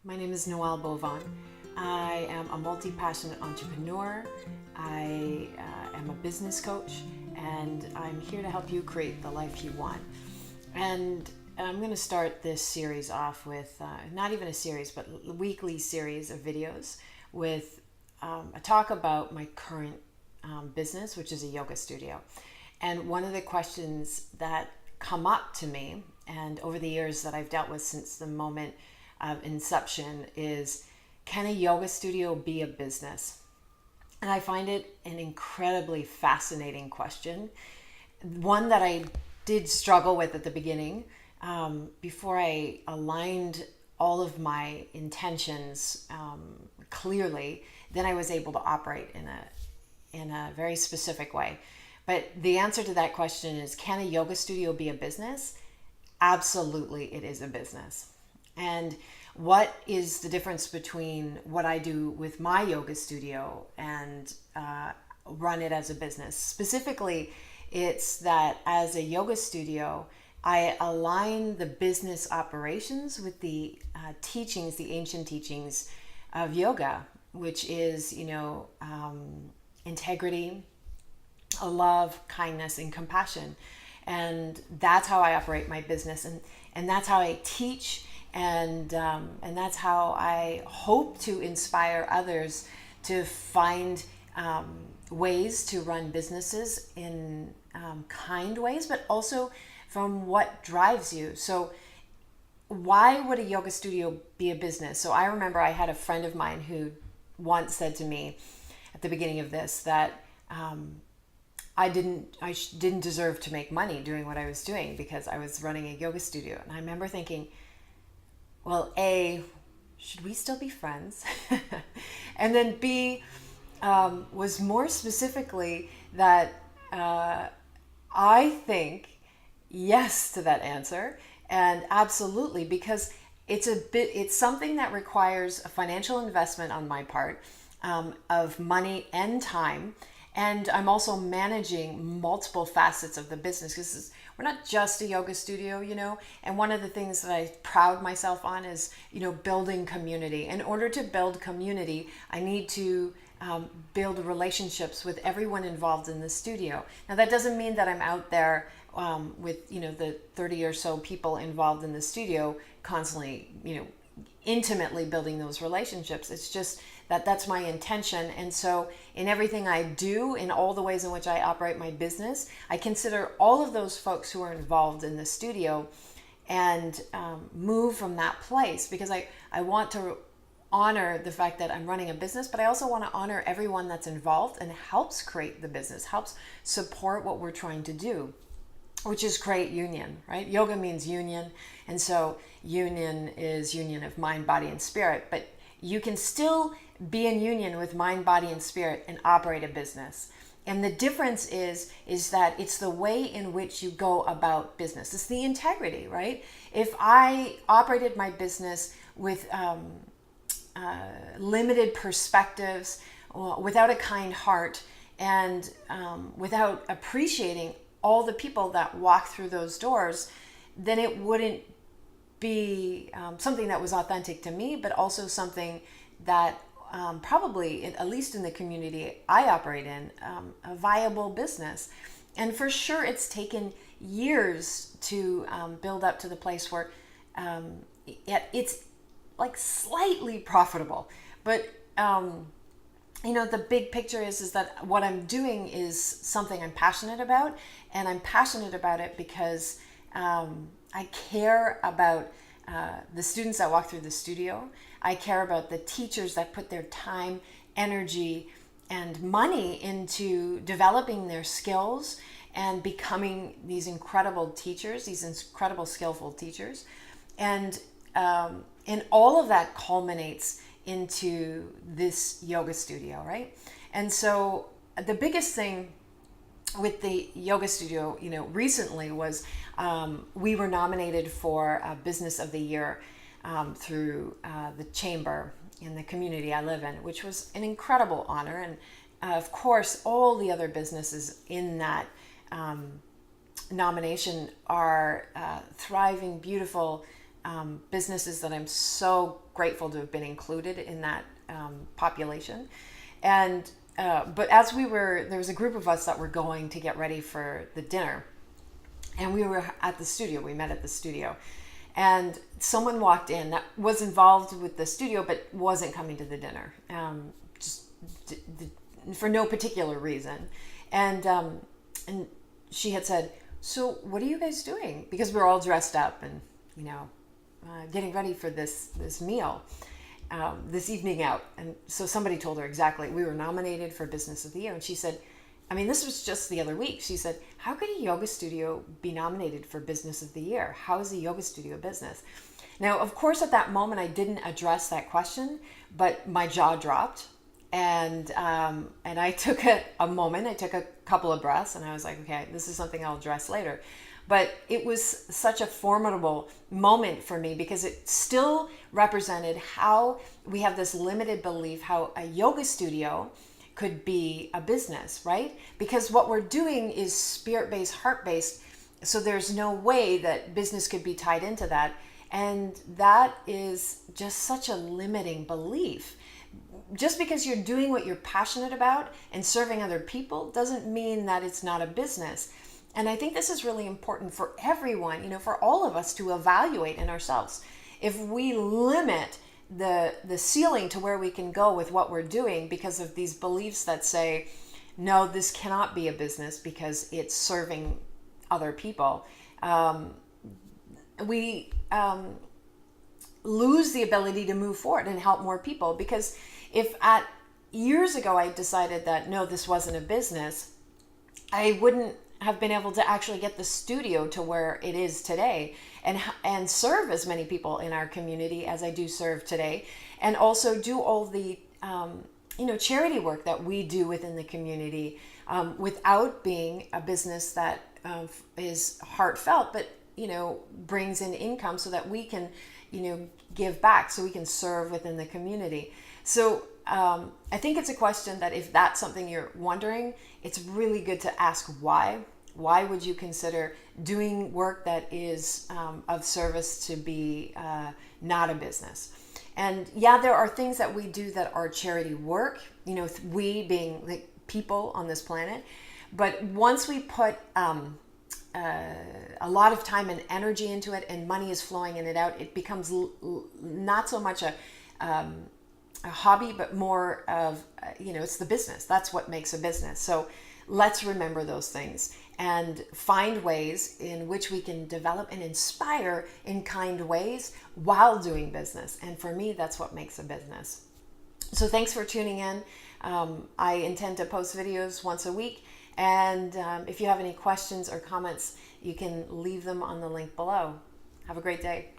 My name is Noelle Beauvon. I am a multi-passionate entrepreneur. I am a business coach, and I'm here to help you create the life you want. And I'm going to start this series off with not even a series, but a weekly series of videos with a talk about my current business, which is a yoga studio. And one of the questions that come up to me, and over the years that I've dealt with since the moment of inception, is, can a yoga studio be a business? And I find it an incredibly fascinating question, one that I did struggle with at the beginning, before I aligned all of my intentions clearly. Then I was able to operate in a very specific way. But the answer to that question is, can a yoga studio be a business? Absolutely, it is a business. And what is the difference between what I do with my yoga studio and run it as a business? Specifically, it's that as a yoga studio, I align the business operations with the teachings, the ancient teachings of yoga, which is, integrity, love, kindness, and compassion. And that's how I operate my business, and that's how I teach, and that's how I hope to inspire others to find ways to run businesses in kind ways, but also from what drives you. So why would a yoga studio be a business? So I remember I had a friend of mine who once said to me at the beginning of this that I didn't deserve to make money doing what I was doing because I was running a yoga studio. And I remember thinking, well, A, should we still be friends? And then B, was more specifically that I think yes to that answer, and absolutely, because it's something that requires a financial investment on my part, of money and time. And I'm also managing multiple facets of the business, because we're not just a yoga studio, And one of the things that I pride myself on is, building community. In order to build community, I need to build relationships with everyone involved in the studio. Now, that doesn't mean that I'm out there with, the 30 or so people involved in the studio constantly, intimately building those relationships. It's just that that's my intention. And so in everything I do, in all the ways in which I operate my business, I consider all of those folks who are involved in the studio and move from that place, because I want to honor the fact that I'm running a business, but I also want to honor everyone that's involved and helps create the business, helps support what we're trying to do, which is create union, right? Yoga means union. And so union is union of mind, body, and spirit. But you can still be in union with mind, body, and spirit and operate a business. And the difference is that it's the way in which you go about business. It's the integrity, right? If I operated my business with limited perspectives, without a kind heart, and without appreciating all the people that walk through those doors, then it wouldn't be something that was authentic to me, but also something that probably, at least in the community I operate in, a viable business. And for sure, it's taken years to build up to the place where it's like slightly profitable. But the big picture is that what I'm doing is something I'm passionate about, and I'm passionate about it because I care about the students that walk through the studio. I care about the teachers that put their time, energy, and money into developing their skills and becoming these incredible teachers, these incredible skillful teachers. And all of that culminates into this yoga studio, right? And so the biggest thing with the yoga studio, recently was we were nominated for Business of the Year through the chamber in the community I live in, which was an incredible honor. And of course, all the other businesses in that nomination are thriving, beautiful businesses that I'm so grateful to have been included in that population. And but as there was a group of us that were going to get ready for the dinner, and we were at the studio. We met at the studio, and someone walked in that was involved with the studio but wasn't coming to the dinner, just for no particular reason. And she had said, "So what are you guys doing?" Because we're all dressed up and getting ready for this meal, this evening out. And so somebody told her exactly, we were nominated for Business of the Year, and she said, I mean, this was just the other week. She said, how could a yoga studio be nominated for Business of the Year? How is a yoga studio a business? Now, of course, at that moment, I didn't address that question, but my jaw dropped. And I took a moment, I took a couple of breaths, and I was like, okay, this is something I'll address later. But it was such a formidable moment for me because it still represented how we have this limited belief how a yoga studio could be a business, right? Because what we're doing is spirit-based, heart-based, so there's no way that business could be tied into that. And that is just such a limiting belief. Just because you're doing what you're passionate about and serving other people doesn't mean that it's not a business. And I think this is really important for everyone, for all of us to evaluate in ourselves. If we limit the ceiling to where we can go with what we're doing because of these beliefs that say, no, this cannot be a business because it's serving other people, we lose the ability to move forward and help more people. Because if years ago I decided that, no, this wasn't a business, I wouldn't have been able to actually get the studio to where it is today and serve as many people in our community as I do serve today, and also do all the charity work that we do within the community without being a business that is heartfelt but brings in income so that we can give back, so we can serve within the community. So I think it's a question that if that's something you're wondering, it's really good to ask why. Why would you consider doing work that is of service to be not a business? And yeah, there are things that we do that are charity work, we being the people on this planet. But once we put a lot of time and energy into it and money is flowing in and out, it becomes not so much a hobby, but more of, it's the business. That's what makes a business. So let's remember those things and find ways in which we can develop and inspire in kind ways while doing business. And for me, that's what makes a business. So thanks for tuning in. I intend to post videos once a week. And if you have any questions or comments, you can leave them on the link below. Have a great day.